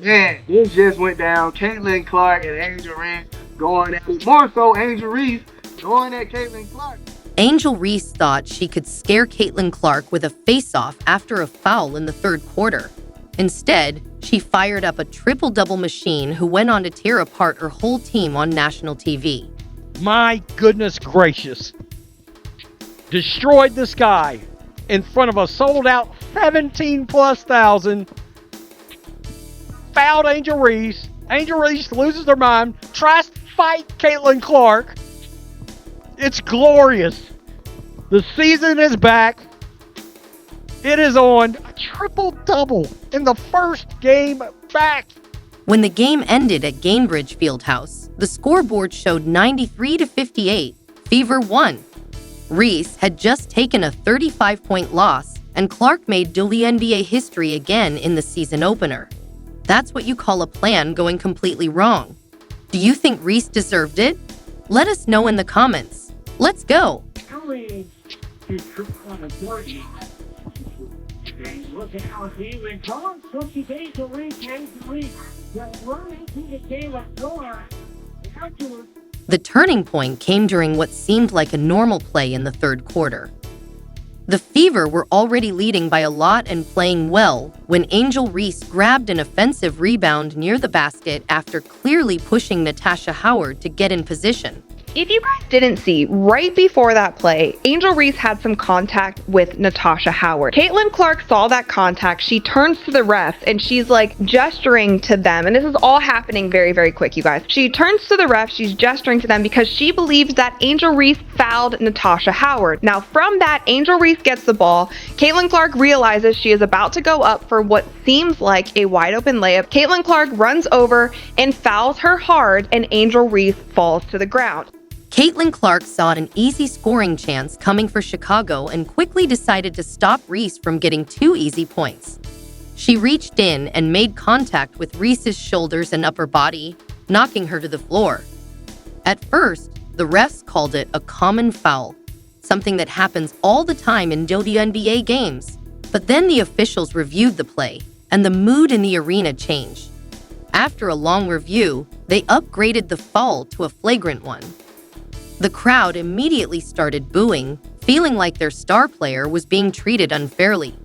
Man, this just went down. Caitlin Clark and Angel Reese going at it. More so, Angel Reese going at Caitlin Clark. Angel Reese thought she could scare Caitlin Clark with a face-off after a foul in the third quarter. Instead, she fired up a triple-double machine who went on to tear apart her whole team on national TV. My goodness gracious. Destroyed this guy in front of a sold-out 17+ thousand. Fouled Angel Reese. Angel Reese loses her mind, tries to fight Caitlin Clark. It's glorious. The season is back. It is on. A triple-double in the first game back. When the game ended at Gainbridge Fieldhouse, the scoreboard showed 93-58. Fever won. Reese had just taken a 35-point loss, and Clark made WNBA history again in the season opener. That's what you call a plan going completely wrong. Do you think Reese deserved it? Let us know in the comments. Let's go! Look at how Caitlin Clark took the game to Reese and Reese. They're running to the Caitlin Clark. The turning point came during what seemed like a normal play in the third quarter. The Fever were already leading by a lot and playing well when Angel Reese grabbed an offensive rebound near the basket after clearly pushing Natasha Howard to get in position. If you guys didn't see, right before that play, Angel Reese had some contact with Natasha Howard. Caitlin Clark saw that contact. She turns to the refs and she's like gesturing to them. And this is all happening very, very quick, you guys. She turns to the refs, she's gesturing to them because she believes that Angel Reese fouled Natasha Howard. Now from that, Angel Reese gets the ball. Caitlin Clark realizes she is about to go up for what seems like a wide open layup. Caitlin Clark runs over and fouls her hard, and Angel Reese falls to the ground. Caitlin Clark saw an easy scoring chance coming for Chicago and quickly decided to stop Reese from getting 2 easy points. She reached in and made contact with Reese's shoulders and upper body, knocking her to the floor. At first, the refs called it a common foul, something that happens all the time in WNBA games. But then the officials reviewed the play, and the mood in the arena changed. After a long review, they upgraded the foul to a flagrant one. The crowd immediately started booing, feeling like their star player was being treated unfairly.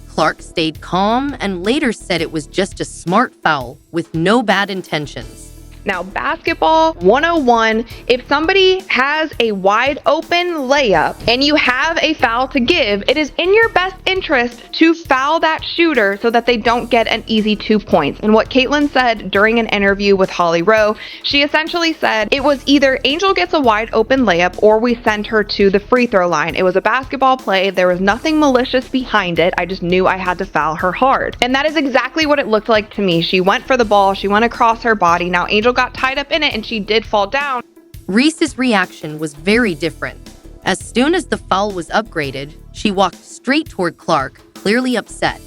Clark stayed calm and later said it was just a smart foul with no bad intentions. Now, basketball 101, if somebody has a wide open layup and you have a foul to give, it is in your best interest to foul that shooter so that they don't get an easy 2 points. And what Caitlin said during an interview with Holly Rowe, she essentially said it was either Angel gets a wide open layup or we send her to the free throw line. It was a basketball play. There was nothing malicious behind it. I just knew I had to foul her hard. And that is exactly what it looked like to me. She went for the ball. She went across her body. Now, Angel got tied up in it and she did fall down. Reese's reaction was very different. As soon as the foul was upgraded, she walked straight toward Clark, clearly upset.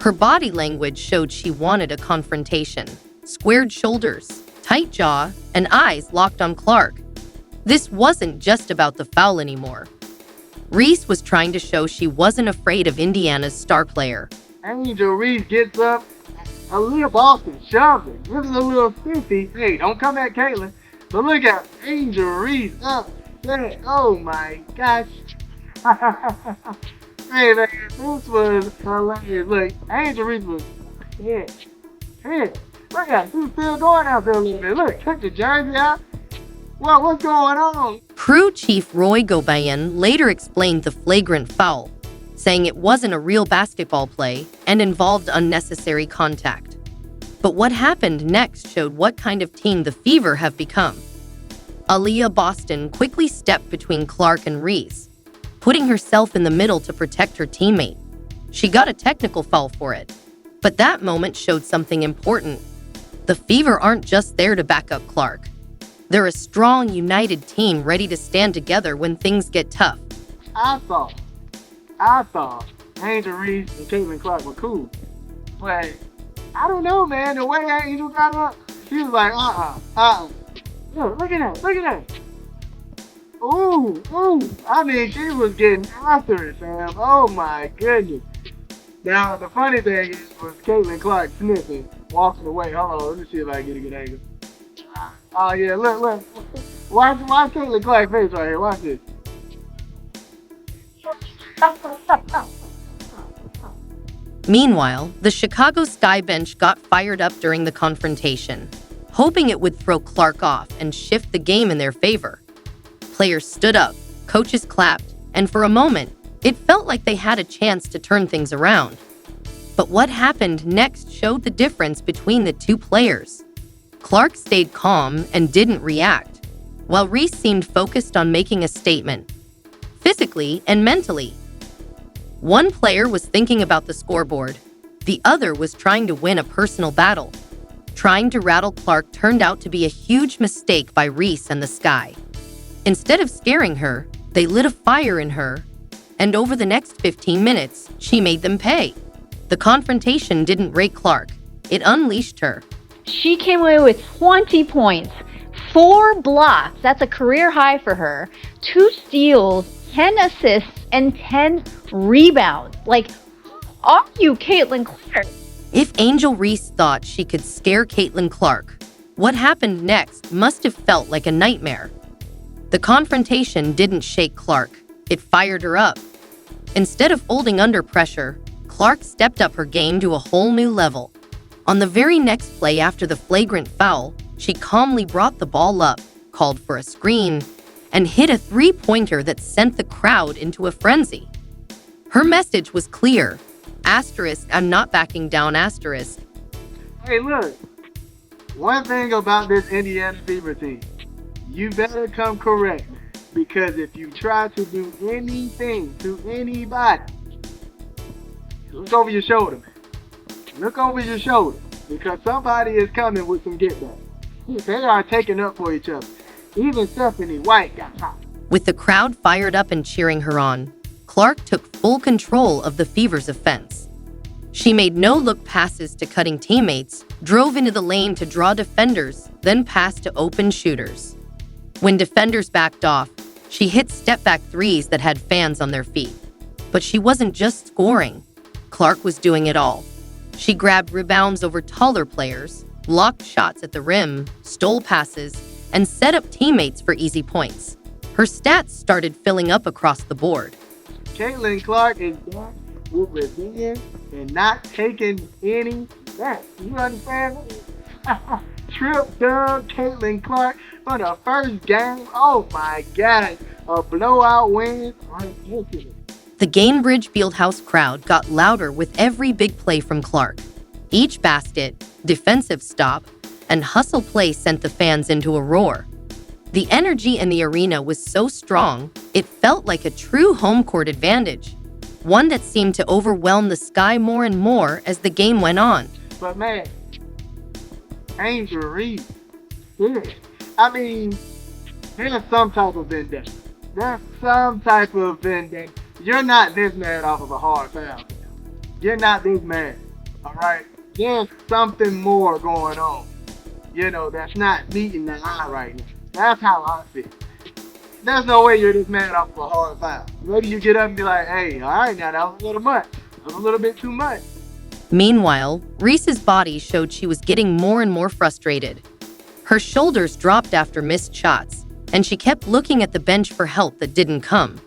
Her body language showed she wanted a confrontation. Squared shoulders, tight jaw, and eyes locked on Clark. This wasn't just about the foul anymore. Reese was trying to show she wasn't afraid of Indiana's star player. Angel Reese gets up. Aaliyah Boston shoves it. This is a little 50. Hey, don't come at Caitlin. But look at Angel Reese up. Oh my gosh. Hey man, this was hilarious. Look, Angel Reese was hit. Look at it. She's still going out there a little bit. Look, took the jersey out. Well, what's going on? Crew Chief Roy Gobayan later explained the flagrant foul, saying it wasn't a real basketball play and involved unnecessary contact. But what happened next showed what kind of team the Fever have become. Aaliyah Boston quickly stepped between Clark and Reese, putting herself in the middle to protect her teammate. She got a technical foul for it. But that moment showed something important. The Fever aren't just there to back up Clark. They're a strong, united team ready to stand together when things get tough. I thought Angel Reese and Caitlin Clark were cool. But I don't know, man. The way Angel got up, she was like, Look at that. Ooh. I mean, she was getting after it, fam. Oh my goodness. Now, the funny thing was Caitlin Clark sniffing. walking away. Hold on, let me see if I can get a good angle. Oh yeah, look. Watch Caitlin Clark's face right here. Watch this. Meanwhile, the Chicago Sky bench got fired up during the confrontation, hoping it would throw Clark off and shift the game in their favor. Players stood up, coaches clapped, and for a moment, it felt like they had a chance to turn things around. But what happened next showed the difference between the two players. Clark stayed calm and didn't react, while Reese seemed focused on making a statement, physically and mentally. One player was thinking about the scoreboard. The other was trying to win a personal battle. Trying to rattle Clark turned out to be a huge mistake by Reese and the Sky. Instead of scaring her, they lit a fire in her, and over the next 15 minutes, she made them pay. The confrontation didn't break Clark. It unleashed her. She came away with 20 points, 4 blocks, that's a career high for her, 2 steals, 10 assists, and 10 rebounds. Like, are you Caitlin Clark? If Angel Reese thought she could scare Caitlin Clark, what happened next must have felt like a nightmare. The confrontation didn't shake Clark. It fired her up. Instead of folding under pressure, Clark stepped up her game to a whole new level. On the very next play after the flagrant foul, she calmly brought the ball up, called for a screen, and hit a three-pointer that sent the crowd into a frenzy. Her message was clear. Asterisk, I'm not backing down, asterisk. Hey, look. One thing about this Indiana Fever team, you better come correct, man. Because if you try to do anything to anybody, look over your shoulder, man. Look over your shoulder. Because somebody is coming with some get back. They are taking up for each other. Even Stephanie White got hot. With the crowd fired up and cheering her on, Clark took full control of the Fever's offense. She made no-look passes to cutting teammates, drove into the lane to draw defenders, then passed to open shooters. When defenders backed off, she hit step-back threes that had fans on their feet. But she wasn't just scoring. Clark was doing it all. She grabbed rebounds over taller players, blocked shots at the rim, stole passes, and set up teammates for easy points. Her stats started filling up across the board. Caitlin Clark is back with revenge and not taking any back. You understand? Trip dub Caitlin Clark for the first game. Oh my God. A blowout win. Ridiculous. The Gainbridge Fieldhouse crowd got louder with every big play from Clark. Each basket, defensive stop, and hustle play sent the fans into a roar. The energy in the arena was so strong, it felt like a true home court advantage, one that seemed to overwhelm the Sky more and more as the game went on. But man, Angel Reese, yeah. I mean, there's some type of vendetta. There's some type of vendetta. You're not this mad off of a hard foul. You're not this mad, all right? There's something more going on, that's not meeting the eye right now. That's how I feel. There's no way you're this mad off of a hard foul. Maybe you get up and be like, hey, all right, now that was a little much. That was a little bit too much. Meanwhile, Reese's body showed she was getting more and more frustrated. Her shoulders dropped after missed shots, and she kept looking at the bench for help that didn't come.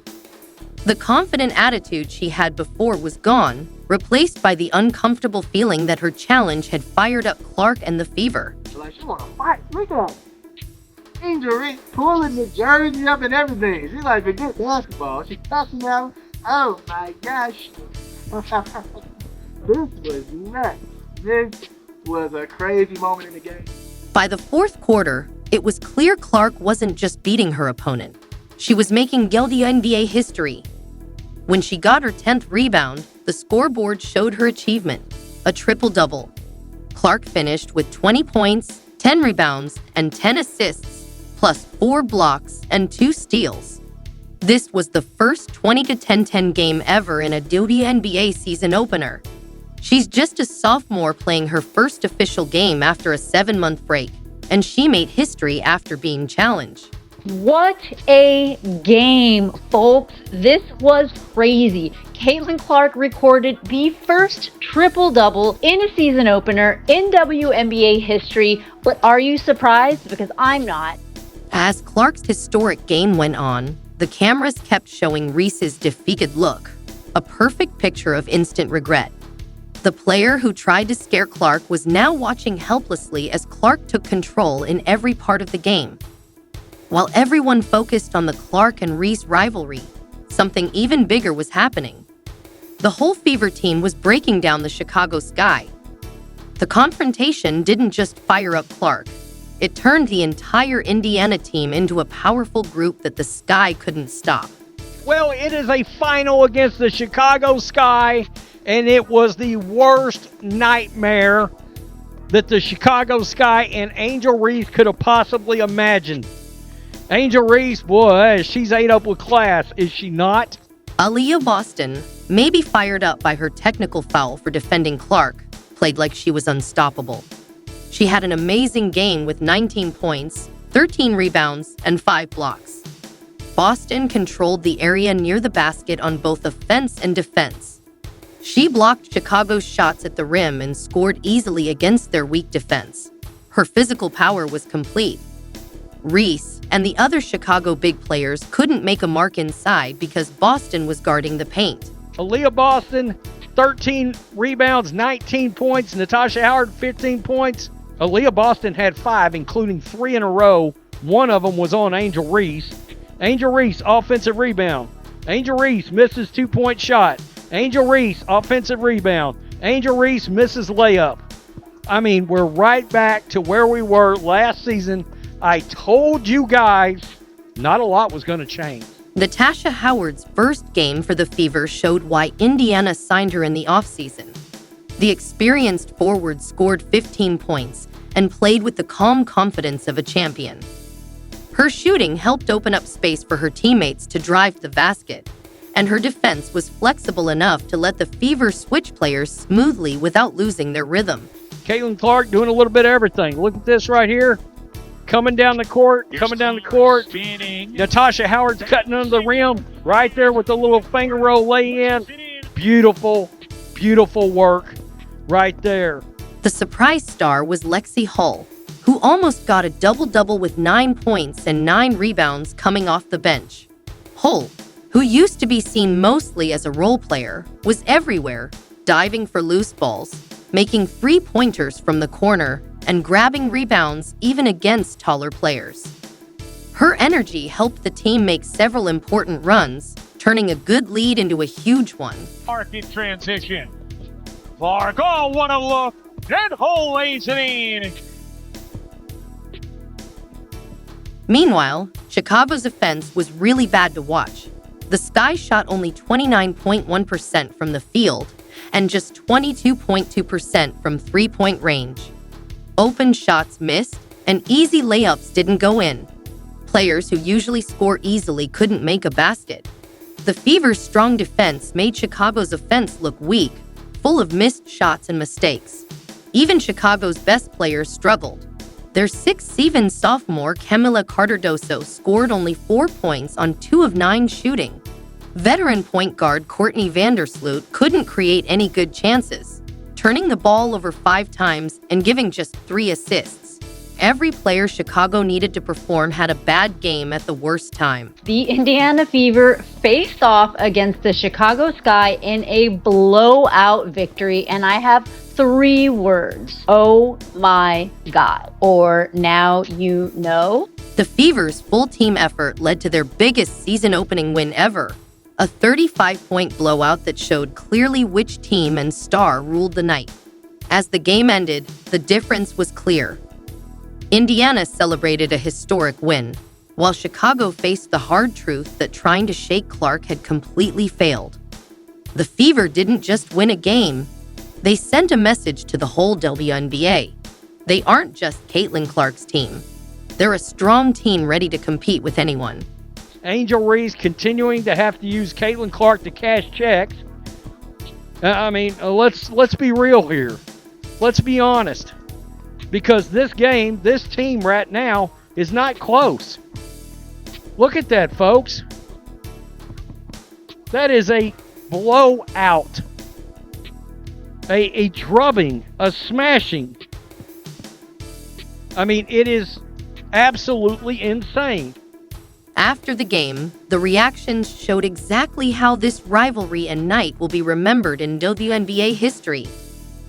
The confident attitude she had before was gone, replaced by the uncomfortable feeling that her challenge had fired up Clark and the Fever. Like, she wanna fight. Look at her. Angel Reese pulling the jersey up and everything. She's like, forget basketball. She's touching out. Oh my gosh. This was nuts. This was a crazy moment in the game. By the fourth quarter, it was clear Clark wasn't just beating her opponent. She was making WNBA history. When she got her 10th rebound, the scoreboard showed her achievement, a triple-double. Clark finished with 20 points, 10 rebounds, and 10 assists, plus 4 blocks and 2 steals. This was the first 20-10-10 game ever in a WNBA season opener. She's just a sophomore playing her first official game after a 7-month break, and she made history after being challenged. What a game, folks. This was crazy. Caitlin Clark recorded the first triple-double in a season opener in WNBA history. But are you surprised? Because I'm not. As Clark's historic game went on, the cameras kept showing Reese's defeated look, a perfect picture of instant regret. The player who tried to scare Clark was now watching helplessly as Clark took control in every part of the game. While everyone focused on the Clark and Reese rivalry, something even bigger was happening. The whole Fever team was breaking down the Chicago Sky. The confrontation didn't just fire up Clark. It turned the entire Indiana team into a powerful group that the Sky couldn't stop. Well, it is a final against the Chicago Sky, and it was the worst nightmare that the Chicago Sky and Angel Reese could have possibly imagined. Angel Reese, boy, she's ate up with class, is she not? Aaliyah Boston, maybe fired up by her technical foul for defending Clark, played like she was unstoppable. She had an amazing game with 19 points, 13 rebounds, and 5 blocks. Boston controlled the area near the basket on both offense and defense. She blocked Chicago's shots at the rim and scored easily against their weak defense. Her physical power was complete. Reese and the other Chicago big players couldn't make a mark inside because Boston was guarding the paint. Aaliyah Boston, 13 rebounds, 19 points. Natasha Howard, 15 points. Aaliyah Boston had 5, including 3 in a row. One of them was on Angel Reese. Angel Reese, offensive rebound. Angel Reese misses 2-point shot. Angel Reese, offensive rebound. Angel Reese misses layup. I mean, we're right back to where we were last season. I told you guys not a lot was going to change. Natasha Howard's first game for the Fever showed why Indiana signed her in the offseason. The experienced forward scored 15 points and played with the calm confidence of a champion. Her shooting helped open up space for her teammates to drive to the basket, and her defense was flexible enough to let the Fever switch players smoothly without losing their rhythm. Caitlin Clark doing a little bit of everything. Look at this right here. Coming down the court. Spinning. Natasha Howard's cutting under the rim right there with the little finger roll lay-in. Beautiful, beautiful work right there. The surprise star was Lexi Hull, who almost got a double-double with 9 points and 9 rebounds coming off the bench. Hull, who used to be seen mostly as a role player, was everywhere, diving for loose balls, making 3-pointers from the corner, and grabbing rebounds even against taller players. Her energy helped the team make several important runs, turning a good lead into a huge one. Clark in transition. Clark, oh, what a look. And Hull lays it in. Meanwhile, Chicago's offense was really bad to watch. The Sky shot only 29.1% from the field and just 22.2% from three-point range. Open shots missed, and easy layups didn't go in. Players who usually score easily couldn't make a basket. The Fever's strong defense made Chicago's offense look weak, full of missed shots and mistakes. Even Chicago's best players struggled. Their 6'7" sophomore Camila Cardoso scored only 4 points on 2 of 9 shooting. Veteran point guard Courtney Vandersloot couldn't create any good chances, turning the ball over 5 times and giving just 3 assists. Every player Chicago needed to perform had a bad game at the worst time. The Indiana Fever faced off against the Chicago Sky in a blowout victory, and I have 3 words. Oh my God. Or now you know. The Fever's full team effort led to their biggest season opening win ever, a 35-point blowout that showed clearly which team and star ruled the night. As the game ended, the difference was clear. Indiana celebrated a historic win, while Chicago faced the hard truth that trying to shake Clark had completely failed. The Fever didn't just win a game, they sent a message to the whole WNBA. They aren't just Caitlin Clark's team. They're a strong team ready to compete with anyone. Angel Reese continuing to have to use Caitlin Clark to cash checks. Let's be real here. Let's be honest. Because this game, this team right now is not close. Look at that, folks. That is a blowout. A drubbing, a smashing. I mean, it is absolutely insane. After the game, the reactions showed exactly how this rivalry and night will be remembered in WNBA history.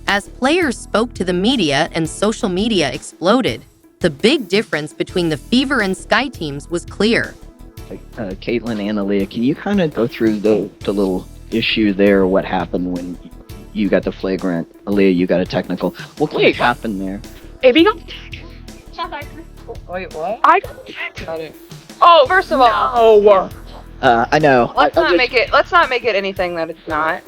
As players spoke to the media and social media exploded, the big difference between the Fever and Sky teams was clear. Caitlin and Aaliyah, can you kind of go through the little issue there, what happened when you got the flagrant, Aaliyah, you got a technical. What happened there? AB got Wait, what? I got it. Oh, first of all, No. I know. Let's not make it anything that it's not.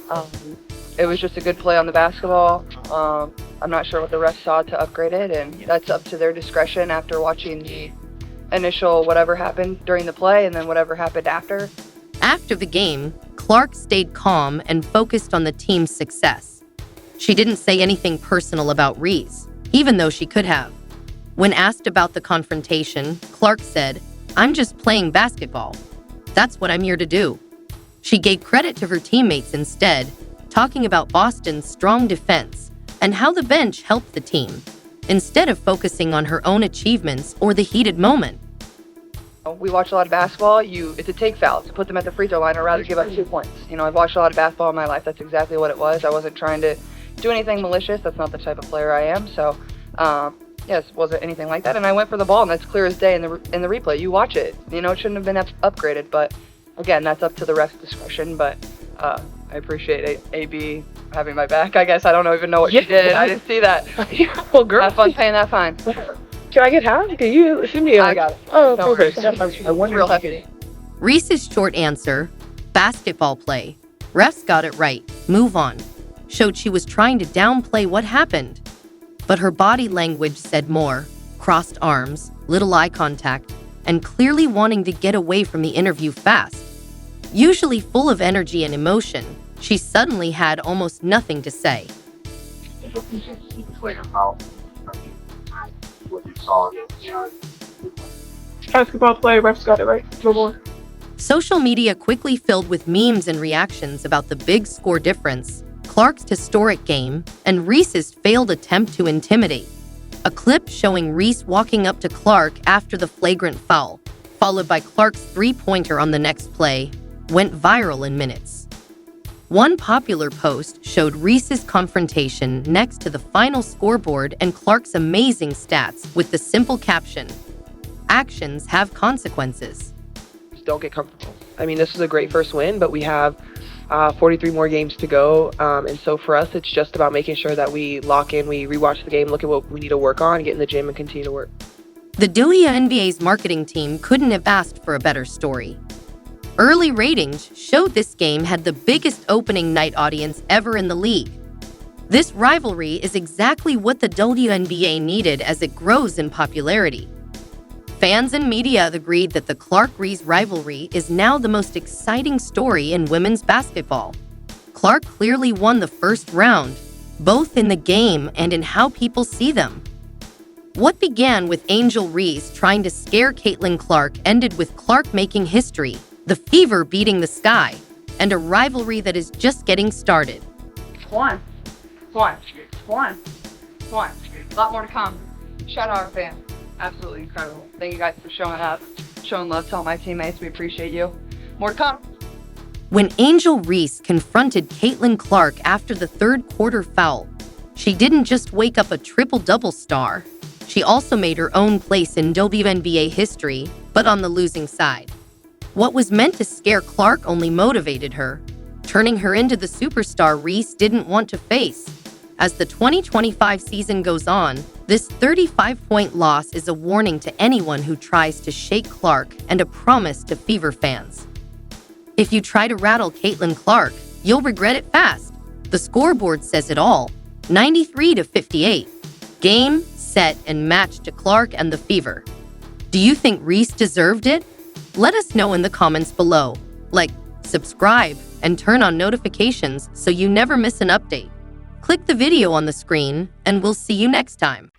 It was just a good play on the basketball. I'm not sure what the refs saw to upgrade it, and that's up to their discretion after watching the initial whatever happened during the play and then whatever happened after. After the game, Clark stayed calm and focused on the team's success. She didn't say anything personal about Reese, even though she could have. When asked about the confrontation, Clark said, "I'm just playing basketball. That's what I'm here to do." She gave credit to her teammates instead, talking about Boston's strong defense and how the bench helped the team, instead of focusing on her own achievements or the heated moment. We watch a lot of basketball. It's a take foul. To put them at the free throw line, I'd rather give up 2 points. I've watched a lot of basketball in my life. That's exactly what it was. I wasn't trying to do anything malicious. That's not the type of player I am. So, yes, wasn't anything like that. And I went for the ball, and that's clear as day in the replay. You watch it. It shouldn't have been upgraded. But again, that's up to the ref's discretion. But I appreciate AB having my back. I guess I don't even know what she did. I didn't see that. well, girl. Have fun paying that fine. Can I get half? Can you send me? I got it. Oh, No perfect. worries. I wonder Real if I hefty. Reese's short answer, basketball play. Refs got it right, move on, showed she was trying to downplay what happened. But her body language said more, crossed arms, little eye contact, and clearly wanting to get away from the interview fast. Usually full of energy and emotion, she suddenly had almost nothing to say. basketball play. Refs got it right. No more. Social media quickly filled with memes and reactions about the big score difference, Clark's historic game, and Reese's failed attempt to intimidate. A clip showing Reese walking up to Clark after the flagrant foul, followed by Clark's three-pointer on the next play, went viral in minutes. One popular post showed Reese's confrontation next to the final scoreboard and Clark's amazing stats with the simple caption, "Actions have consequences." Don't get comfortable. I mean, this is a great first win, but we have 43 more games to go. And so for us, it's just about making sure that we lock in, we rewatch the game, look at what we need to work on, get in the gym, and continue to work. The WNBA's marketing team couldn't have asked for a better story. Early ratings showed this game had the biggest opening night audience ever in the league. This rivalry is exactly what the WNBA needed as it grows in popularity. Fans and media agreed that the Clark-Reese rivalry is now the most exciting story in women's basketball. Clark clearly won the first round, both in the game and in how people see them. What began with Angel Reese trying to scare Caitlin Clark ended with Clark making history, the Fever beating the Sky, and a rivalry that is just getting started. One. A lot more to come. Shout out our fans. Absolutely incredible. Thank you guys for showing up, showing love to all my teammates. We appreciate you. More to come. When Angel Reese confronted Caitlin Clark after the third quarter foul, she didn't just wake up a triple-double star. She also made her own place in WNBA history, but on the losing side. What was meant to scare Clark only motivated her, turning her into the superstar Reese didn't want to face. As the 2025 season goes on, this 35-point loss is a warning to anyone who tries to shake Clark and a promise to Fever fans. If you try to rattle Caitlin Clark, you'll regret it fast. The scoreboard says it all, 93-58. Game, set, and match to Clark and the Fever. Do you think Reese deserved it? Let us know in the comments below. Like, subscribe, and turn on notifications so you never miss an update. Click the video on the screen, and we'll see you next time.